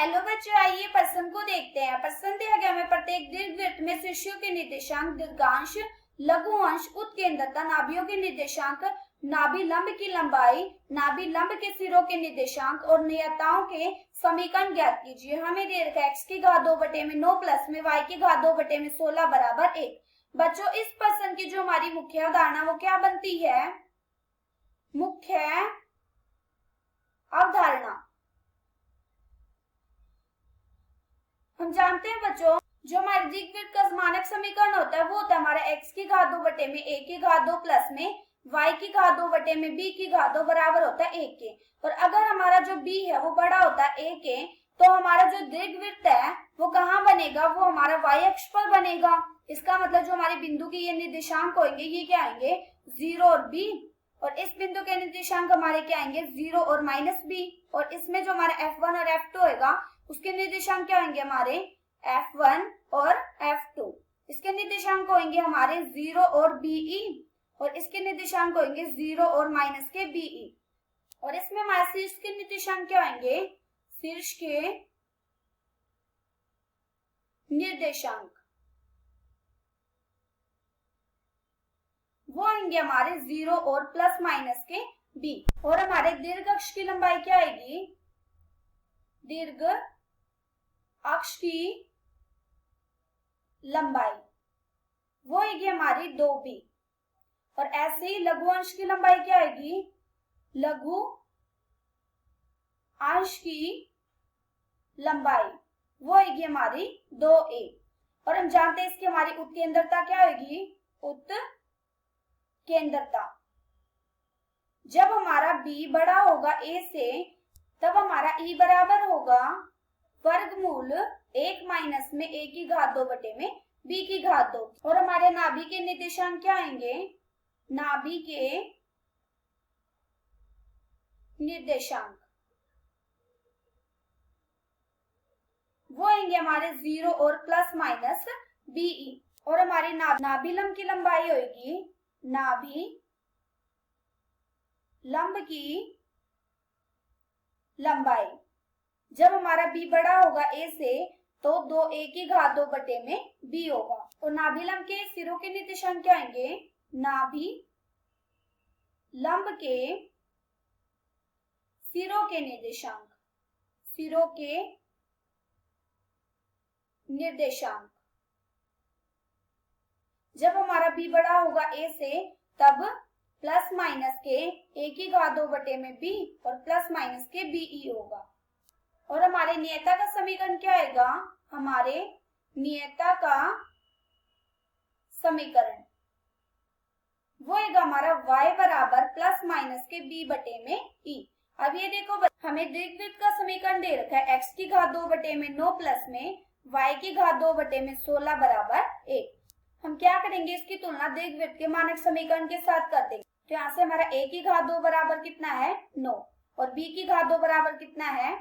Hello बच्चों, आइए प्रश्न को देखते हैं। प्रश्न दिया गया हमें प्रत्येक दीर्घवृत्त में शीर्षों के निर्देशांक, दीर्घांश, लघु अंश, उत्केंद्रता, नाभियों के निर्देशांक, नाभि लंब की लंबाई, नाभि लंब के सिरों के निर्देशांक और नियताओं के समीकरण ज्ञात कीजिए। हमें दे रखा है x की घात 2 बटे में 9 प्लस में y की घात 2 बटे में 16 बराबर 1। बच्चों इस प्रश्न की जो हमारी मुख्य अवधारणा वो क्या बनती है? मुख्य अवधारणा हम जानते हैं बच्चों, जो हमारे दीर्घवृत्त का मानक समीकरण होता है वो होता है हमारा x की घात 2 बटे में a की घात 2 प्लस में y की घात 2 बटे में b की घात 2 बराबर होता है 1 के। और अगर हमारा जो b है वो बड़ा होता है a के, तो हमारा जो दीर्घवृत्त है वो कहाँ बनेगा? वो हमारा y अक्ष पर बनेगा। इसका मतलब जो हमारे बिंदु के ये निर्देशांक होंगे ये क्या आएंगे? 0 और b। और इस बिंदु के निर्देशांक हमारे क्या आएंगे? 0 और -b। और इसमें जो हमारा f1 और f2 होगा उसके निर्देशांक क्या होंगे? हमारे f1 और f2। इसके निर्देशांक होंगे हमारे 0 और be और इसके निर्देशांक होंगे 0 और माइनस के be। और इसमें हमारे शीर्ष के निर्देशांक क्या होंगे? शीर्ष के निर्देशांक वो आएंगे हमारे 0 और प्लस माइनस के b। और हमारे दीर्घ अक्ष की लंबाई क्या आएगी? दीर्घ अक्ष की लंबाई वो आएगी हमारी 2b। और ऐसे ही लघु अंश की लंबाई क्या आएगी? लघु अंश की लंबाई वो आएगी हमारी 2a। और हम जानते हैं इसकी हमारी उत्केंद्रता क्या होगी? उत्केंद्रता जब हमारा b बड़ा होगा a से तब हमारा e बराबर होगा वर्गमूल 1 माइनस में a की घात 2 बटे में b की घात 2। और हमारे नाभि के निर्देशांक क्या आएंगे? नाभि के निर्देशांक वो आएंगे हमारे 0 और प्लस माइनस be। और हमारी नाभि लंब की लंबाई होगी, नाभि लंब की लंबाई जब हमारा b बड़ा होगा a से तो 2a की घात 2 बटे में b होगा। और नाभि लंब के सिरों के निर्देशांक क्या आएंगे? नाभि लंब के सिरों के निर्देशांक, सिरों के निर्देशांक जब हमारा b बड़ा होगा a से तब प्लस माइनस के a की घात 2 बटे में b और प्लस माइनस के be होगा। और हमारे नियता का समीकरण क्या आएगा? हमारे नियता का समीकरण वो आएगा हमारा y बराबर प्लस माइनस के b बटे में e। अब ये देखो हमें दीर्घवृत्त का समीकरण दे रखा है x की घात 2 बटे में 9 प्लस में y की घात 2 बटे में 16 बराबर 1। हम क्या करेंगे? इसकी तुलना दीर्घवृत्त के मानक समीकरण के साथ कर देंगे। तो यहाँ से हमारा a की घात 2 बराबर कितना है? 9 और b की घात 2 बराबर कितना है?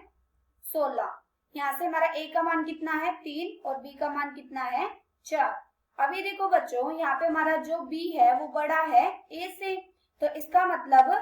16। यहाँ से हमारा a का मान कितना है? 3 और b का मान कितना है? 4। अभी देखो बच्चों, यहाँ पे हमारा जो b है वो बड़ा है a से, तो इसका मतलब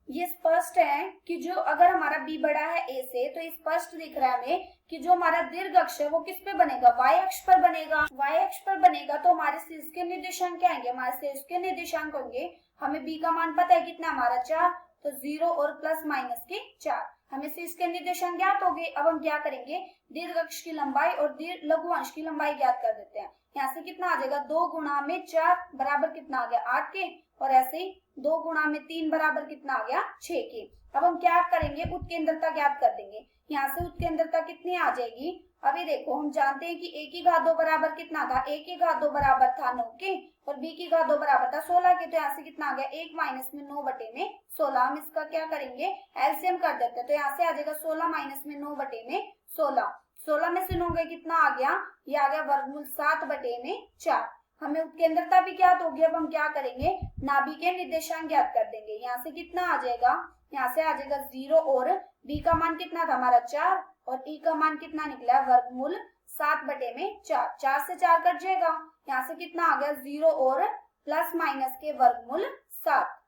ये स्पष्ट है कि जो अगर हमारा b बड़ा है a से तो स्पष्ट दिख रहा है हमें कि जो हमारा दीर्घ अक्ष है वो किस पे बनेगा? y अक्ष पर बनेगा। y अक्ष पर बनेगा तो हमारे शीर्ष के निर्देशांक क्या आएंगे? हमारे शीर्ष के निर्देशांक होंगे, हमें b का मान पता है कितना? हमारा 4, तो 0 और प्लस माइनस के 4। हमें शीर्ष के निर्देशांक ज्ञात हो गए। अब हम क्या करेंगे? दीर्घ अक्ष की लंबाई और लघु अंश की लंबाई ज्ञात कर देते हैं। यहाँ से कितना आ जाएगा? 2 गुणा में 4 बराबर कितना आ गया? 8 के। और ऐसे ही 2 गुणा में 3 बराबर कितना आ गया? 6 के। अब हम क्या करेंगे? उत्केंद्रता ज्ञात कर देंगे। यहाँ से उत्केंद्रता कितनी आ जाएगी? अभी देखो हम जानते हैं कि a की घात 2 बराबर कितना था? a की घात 2 बराबर था 9 के और b की घात 2 बराबर था 16 के। तो यहाँ से कितना आ गया? 1 माइनस में 9 बटे में 16। हम इसका क्या करेंगे? एलसीएम कर देते हैं। तो यहाँ से आ जाएगा 16 माइनस में 9 बटे में 16। 16 में से 9 गए कितना आ गया? ये आ गया वर्गमूल 7 बटे में 4। हमें उत्केंद्रता भी ज्ञात होगी। अब हम क्या करेंगे? नाभि के निर्देशांक ज्ञात कर देंगे। यहाँ से कितना आ जाएगा? यहाँ से आ जाएगा 0 और b का मान कितना था? हमारा 4 और e का मान कितना निकला? वर्गमूल 7 बटे में 4। 4 से 4 कट जाएगा। यहाँ से कितना आ गया? 0 और प्लस माइनस के वर्गमूल 7।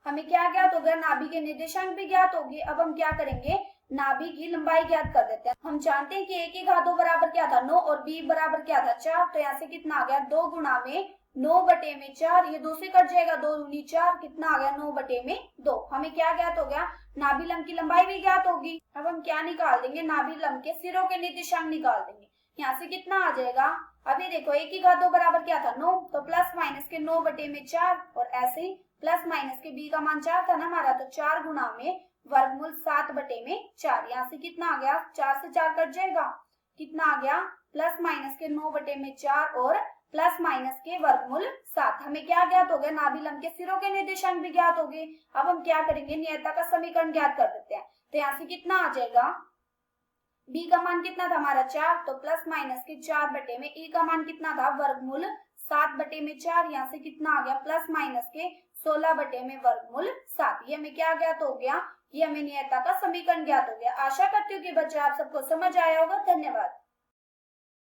हमें क्या ज्ञात हो गया? नाभि के निर्देशांक भी ज्ञात होगी। अब हम क्या करेंगे? नाभि की लंबाई ज्ञात कर देते हैं। हम जानते हैं कि a की घात 2 बराबर क्या था 9 और b बराबर क्या था 4, तो यहाँ से कितना आ गया 2 गुना में 9 बटे में 4, ये 2 से कट जाएगा, 2 दूनी 4, कितना आ गया 9 बटे में 2। हमें क्या ज्ञात हो गया, नाभि लंब की लंबाई भी ज्ञात होगी। अब हम क्या निकाल देंगे, नाभि लंब के सिरों के निर्देशांक निकाल देंगे। यहाँ से कितना आ जाएगा, अभी देखो a की घात 2 बराबर क्या था 9, तो प्लस माइनस के 9 बटे में 4, और ऐसे ही प्लस माइनस के b का मान 4 था ना हमारा, तो 4 गुना में वर्गमूल 7 बटे में 4। यहाँ से कितना आ गया, 4 से 4 कट जाएगा, कितना आ गया प्लस माइनस के 9 बटे में 4 और प्लस माइनस के वर्गमूल 7। हमें क्या ज्ञात हो गया, नाभि लंब के सिरों के निर्देशांक भी ज्ञात हो गए। अब हम क्या करेंगे, नियता का समीकरण ज्ञात कर देते हैं। तो यहाँ से कितना आ जाएगा, b का मान कितना था हमारा 4, तो प्लस माइनस के 4 बटे में e का मान कितना था वर्गमूल 7 बटे में 4, यहाँ से कितना आ गया प्लस माइनस के 16 बटे में वर्गमूल 7। ये हमें क्या ज्ञात हो गया, ये हमें नियता का समीकरण ज्ञात हो गया। आशा करती हूँ कि बच्चे आप सबको समझ आया होगा। धन्यवाद।